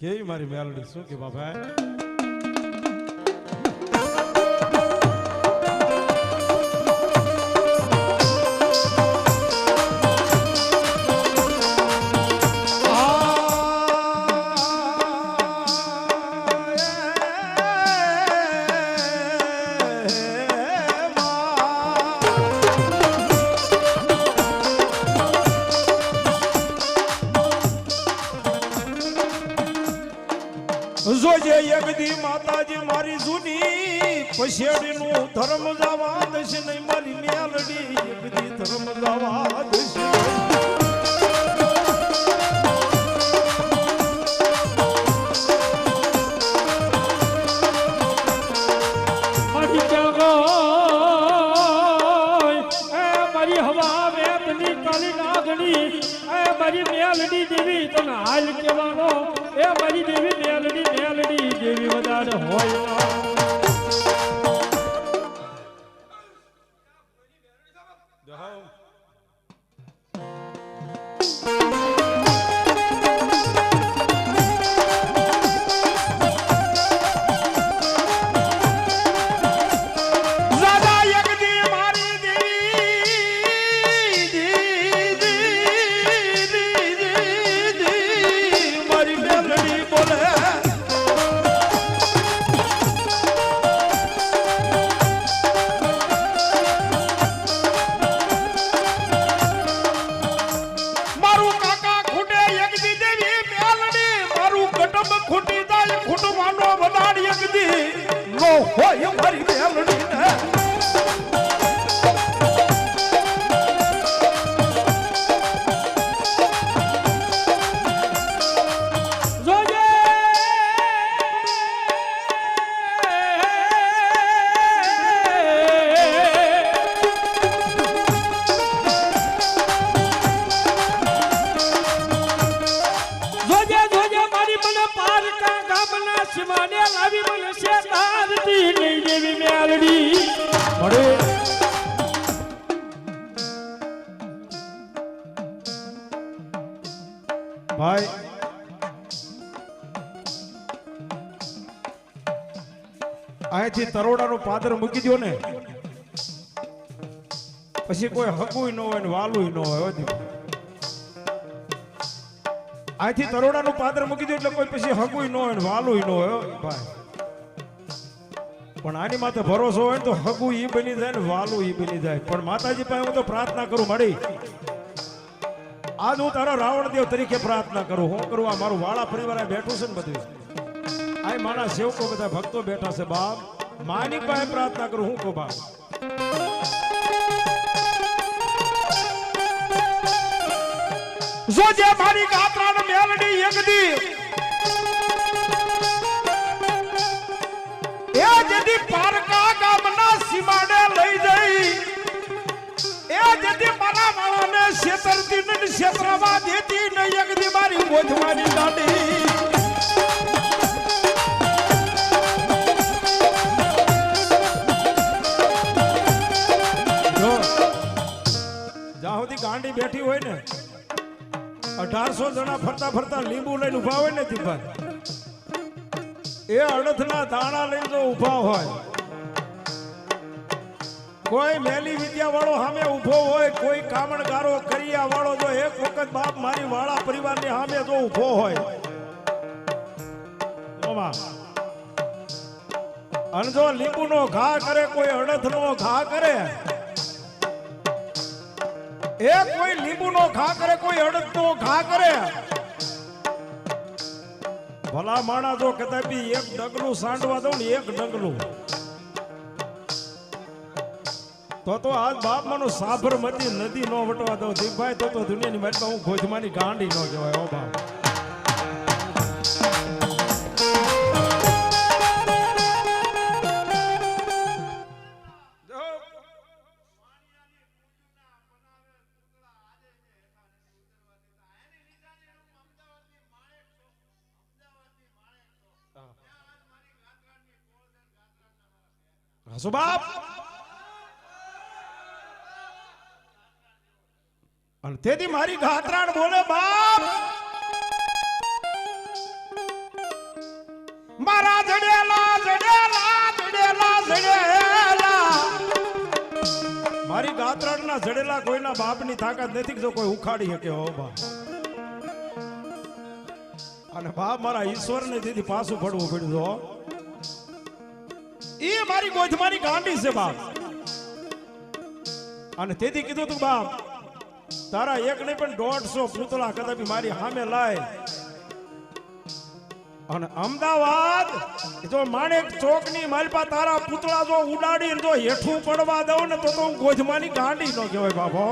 કેવી મારી મેલડી શું કે બાપા જોજે યગદી માતાજી મારી જૂની પછેડીનું ધર્મ જવા દશે નહીં મારી મેલડી યગદી ધર્મ જવા દશે મારી હવા વેતની કાલી નાગણી મારી મેલડી દેવી તને હાલ કેવાનો એ મારી દેવી મેલડી દેવી વધારે હોય હોય મારી મેલડી ને જોજે જોજે મારી મને પારકા ગામના સીમાને લાવી મને શેતારતી નહીં દેવી મેલડી અરે ભાઈ અહીંથી તરોડાનું પાદર મૂકી દો ને પછી કોઈ હકુય ન હોય ને વાલુય ન હોય અહીંથી તરોડાનું પાદર મૂકી દો એટલે કોઈ પછી હકુય ન હોય ને વાલુય ન હોય ભાઈ પણ આની માથે ભરોસો હોય ને તો હગું ઈ બની જાય ને વાલું ઈ બની જાય પણ માતાજી પાસે હું તો પ્રાર્થના કરું મળી આજ હું તારો રાવણ દેવ તરીકે પ્રાર્થના કરું હું કરું આ મારું વાળા પરિવાર બેઠું છે ને બધું આ મારા સેવકો બધા ભક્તો બેઠા છે બાપ માની પાસે પ્રાર્થના કરું હું કો બાપ જોજે મારી ગાત્રાને મેલડી યગદી એ જદી પારકા ગામના સીમાડે લઈ જઈ એ જદી મારા વાળાને છેતરતી ને છેતરાવા દેતી ને યગદી મારી બોધવાની દાડી જ્યાં સુધી ગાંડી બેઠી હોય ને 1800 જણા ફરતા ફરતા લીંબુ લઈને ઉભા હોય ને ભાઈ એ અડધના દાણા લઈને જો ઉભા હોય કોઈ મેલી વિદ્યા વાળો સામે ઉભો હોય કોઈ કામણગારો કરિયા વાળો જો એક વખત બાપ મારી વાળા પરિવારની સામે જો ઉભો હોય અને જો લીંબુનો ઘા કરે કોઈ અડધનો ઘા કરે એ કોઈ લીંબુનો ઘા કરે કોઈ અડધનો ઘા કરે ભલા માણા જો કદાપી એક ડગલું સાંડવા દઉં ને એક ડગલું તો આજ બાપ માનો સાબરમતી નદી નો વટવા દઉં દીપભાઈ તો દુનિયાની મારી હું ખોજમાની ગાંડી નો કહેવાય ઓ બાપ હસો બાપ અને તેથી મારી ગાત્રાણ બોલે બાપ મારા જડેલા જડેલા જડેલા જડેલા મારી ગાત્રણના જડેલા કોઈના બાપની તાકાત નથી કે જો કોઈ ઉખાડી શકે હો બા અને બાપ મારા ઈશ્વરને દીધી પાછું પડવું પડ્યું જો એ મારી ગોધમાની ગાંડી છે બાપ અને તેથી કીધું તું બાપ તારા એક નહીં પણ 150 પૂતળા કદાપી મારી સામે લાય અને અમદાવાદ જો માણેક ચોકની માલપા તારા પૂતળા જો ઉડાડીને જો હેઠું પડવા દઉં ને તો હું ગોધમાની ગાંડી નો કહેવાય બાપો